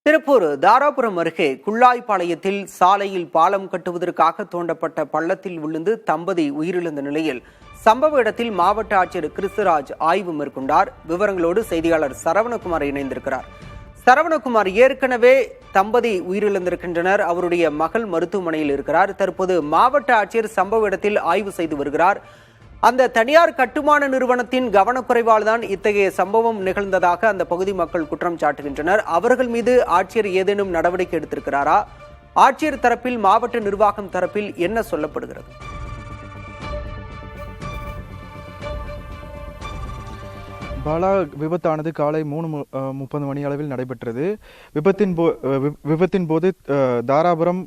திருப்பூர் தாராபுரம் அருகே குள்ளாய்பாளையத்தில் சாலையில் பாலம் கட்டுவதற்காக தோண்டப்பட்ட பள்ளத்தில் விழுந்து தம்பதி உயிரிழந்த நிலையில் சம்பவ இடத்தில் மாவட்ட ஆட்சியர் கிறிஸ்துராஜ் ஆய்வு மேற்கொண்டார். விவரங்களோடு செய்தியாளர் சரவணகுமார் இணைந்திருக்கிறார். சரவணகுமார், ஏற்கனவே தம்பதி உயிரிழந்திருக்கின்றனர். அவருடைய மகள் மருத்துவமனையில் இருக்கிறார். தற்போது மாவட்ட ஆட்சியர் சம்பவ இடத்தில் ஆய்வு செய்து வருகிறார். அந்த தனியார் கட்டுமான நிறுவனத்தின் கவனக்குறைவால் தான் இத்தகைய சம்பவம் நிகழ்ந்ததாக அந்த பகுதி மக்கள் குற்றம் சாட்டுகின்றனர். அவர்கள் மீது ஆட்சியர் ஏதேனும் நடவடிக்கை எடுத்திருக்கிறாரா? ஆட்சியர் தரப்பில், மாவட்ட நிர்வாகம் தரப்பில் என்ன சொல்லப்படுகிறது? பாலா, விபத்தானது காலை 3:30 மணி அளவில் நடைபெற்றது. விபத்தின் போது தாராபுரம்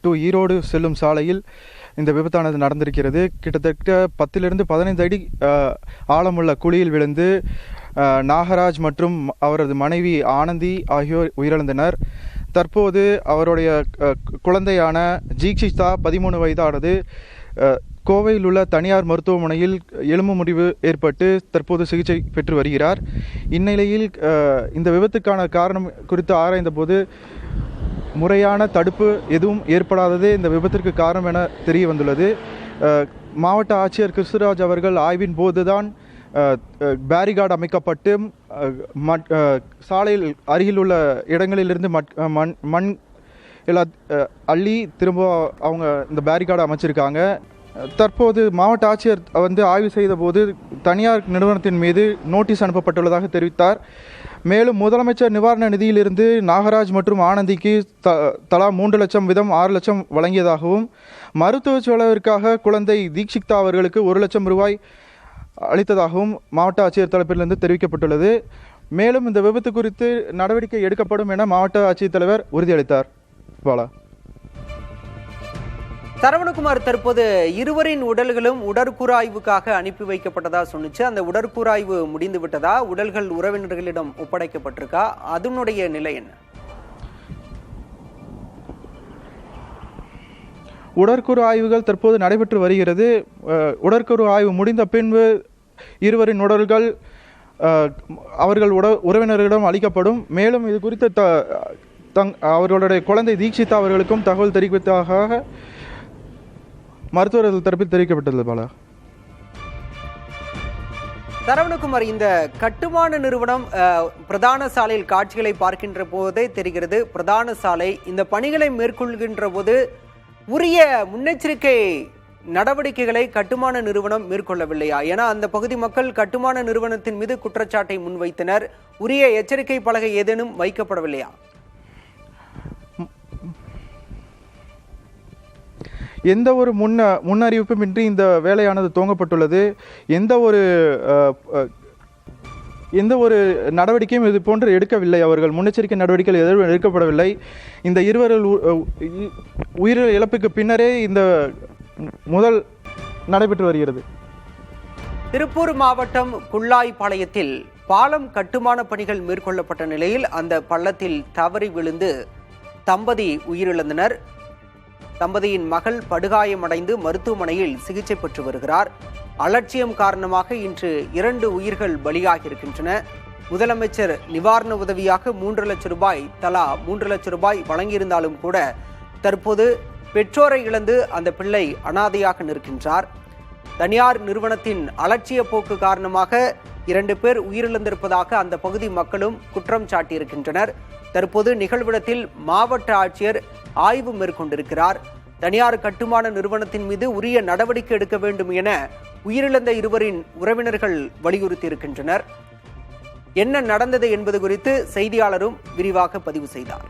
டு ஈரோடு செல்லும் சாலையில் இந்த விபத்தானது நடந்திருக்கிறது. கிட்டத்தட்ட 10 to 15 அடி ஆழமுள்ள குழியில் விழுந்து நாகராஜ் மற்றும் அவரது மனைவி ஆனந்தி ஆகியோர் உயிரிழந்தனர். தற்போது அவருடைய குழந்தையான ஜீக்ஷிதா 13 வயதானது கோவையில் உள்ள தனியார் மருத்துவமனையில் எலும்பு முறிவு ஏற்பட்டு தற்போது சிகிச்சை பெற்று வருகிறார். இந்நிலையில் இந்த விபத்துக்கான காரணம் குறித்து ஆராய்ந்த போது முறையான தடுப்பு எதுவும் ஏற்படாததே இந்த விபத்திற்கு காரணம் என தெரிய வந்துள்ளது. மாவட்ட ஆட்சியர் கிறிஸ்துராஜ் அவர்கள் ஆய்வின் போதுதான் பேரிகார்டு அமைக்கப்பட்டு சாலையில் அருகில் உள்ள இடங்களிலிருந்து மண் எல்லாம் அள்ளி திரும்ப அவங்க இந்த பேரிகார்டு அமைச்சிருக்காங்க. தற்போது மாவட்ட ஆட்சியர் ஆய்வு செய்த போது தனியார் நிறுவனத்தின் மீது நோட்டீஸ் அனுப்பப்பட்டுள்ளதாக தெரிவித்தார். மேலும் முதலமைச்சர் நிவாரண நிதியிலிருந்து நாகராஜ் மற்றும் ஆனந்திக்கு தலா 3 லட்சம் வீதம் 6 லட்சம் வழங்கியதாகவும், மருத்துவ செலவிற்காக குழந்தை தீக்ஷிதா அவர்களுக்கு 1 லட்சம் ரூபாய் அளித்ததாகவும் மாவட்ட ஆட்சியர் தரப்பிலிருந்து தெரிவிக்கப்பட்டுள்ளது. மேலும் இந்த விபத்து குறித்து நடவடிக்கை எடுக்கப்படும் என மாவட்ட ஆட்சித்தலைவர் உறுதியளித்தார். பாலா. சரவணகுமார், தற்போது இருவரின் உடல்களும் உடற்கூறாய்வுக்காக அனுப்பி வைக்கப்பட்டதா சொன்னிச்சு. அந்த உடற்கூறாய்வு முடிந்து விட்டதா? உடல்கள் உறவினர்களிடம் ஒப்படைக்கப்பட்டிருக்கா? அதனுடைய நிலை என்ன? உடற்கூறு ஆய்வுகள் தற்போது நடைபெற்று வருகிறது. உடற்கூறு ஆய்வு முடிந்த பின்பு இருவரின் உடல்கள் அவர்கள் உறவினர்களிடம் அளிக்கப்படும். மேலும் இது குறித்த அவர்களுடைய குழந்தை தீக்ஷிதா அவர்களுக்கும் தகவல் தெரிவித்ததாக மருத்துவர்கள் தரப்பில் தெரிவிக்கப்பட்டது. பாலா. சரவணகுமார், இந்த கட்டுமான நிறுவனம் பிரதான சாலையில் காட்சிகளை பார்க்கின்ற போதே தெரிகிறது. பிரதான சாலை இந்த பணிகளை மேற்கொள்கின்ற போது உரிய முன்னெச்சரிக்கை நடவடிக்கைகளை கட்டுமான நிறுவனம் மேற்கொள்ளவில்லையா? ஏன்னா அந்த பகுதி மக்கள் கட்டுமான நிறுவனத்தின் மீது குற்றச்சாட்டை முன்வைத்தனர். உரிய எச்சரிக்கை பலகை ஏதேனும் வைக்கப்படவில்லையா? எந்த ஒரு முன்னறிவிப்புமின்றி இந்த வேலையானது துவங்கப்பட்டுள்ளது. எந்த ஒரு நடவடிக்கையும் இது போன்று எடுக்கவில்லை. அவர்கள் முன்னெச்சரிக்கை நடவடிக்கைகள் எதுவும் எடுக்கப்படவில்லை. இந்த இருவர்கள் உயிர் இழப்புக்கு பின்னரே இந்த முதல் நடைபெற்று வருகிறது. திருப்பூர் மாவட்டம் குள்ளாய்பாளையத்தில் பாலம் கட்டுமான பணிகள் மேற்கொள்ளப்பட்ட நிலையில் அந்த பள்ளத்தில் தவறி விழுந்து தம்பதி உயிரிழந்தனர். தம்பதியின் மகள் படுகாயமடைந்து மருத்துவமனையில் சிகிச்சை பெற்று வருகிறார். அலட்சியம் காரணமாக இன்று 2 உயிர்கள் பலியாகி இருக்கின்றன. முதலமைச்சர் நிவாரண உதவியாக 3 லட்சம் ரூபாய், தலா 3 லட்சம் ரூபாய் வழங்கியிருந்தாலும் கூட தற்போது பெற்றோரை இழந்து அந்த பிள்ளை அனாதையாக நிற்கின்றார். தனியார் நிறுவனத்தின் அலட்சிய போக்கு காரணமாக 2 பேர் உயிரிழந்திருப்பதாக அந்த பகுதி மக்களும் குற்றம் சாட்டியிருக்கின்றனர். தற்போது நிகழ்விடத்தில் மாவட்ட ஆட்சியர் ஆய்வு மேற்கொண்டிருக்கிறார். தனியார் கட்டுமான நிறுவனத்தின் மீது உரிய நடவடிக்கை எடுக்க வேண்டும் என உயிரிழந்த இருவரின் உறவினர்கள் வலியுறுத்தி இருக்கின்றனர். என்ன நடந்தது என்பது குறித்து செய்தியாளரும் விரிவாக பதிவு செய்தார்.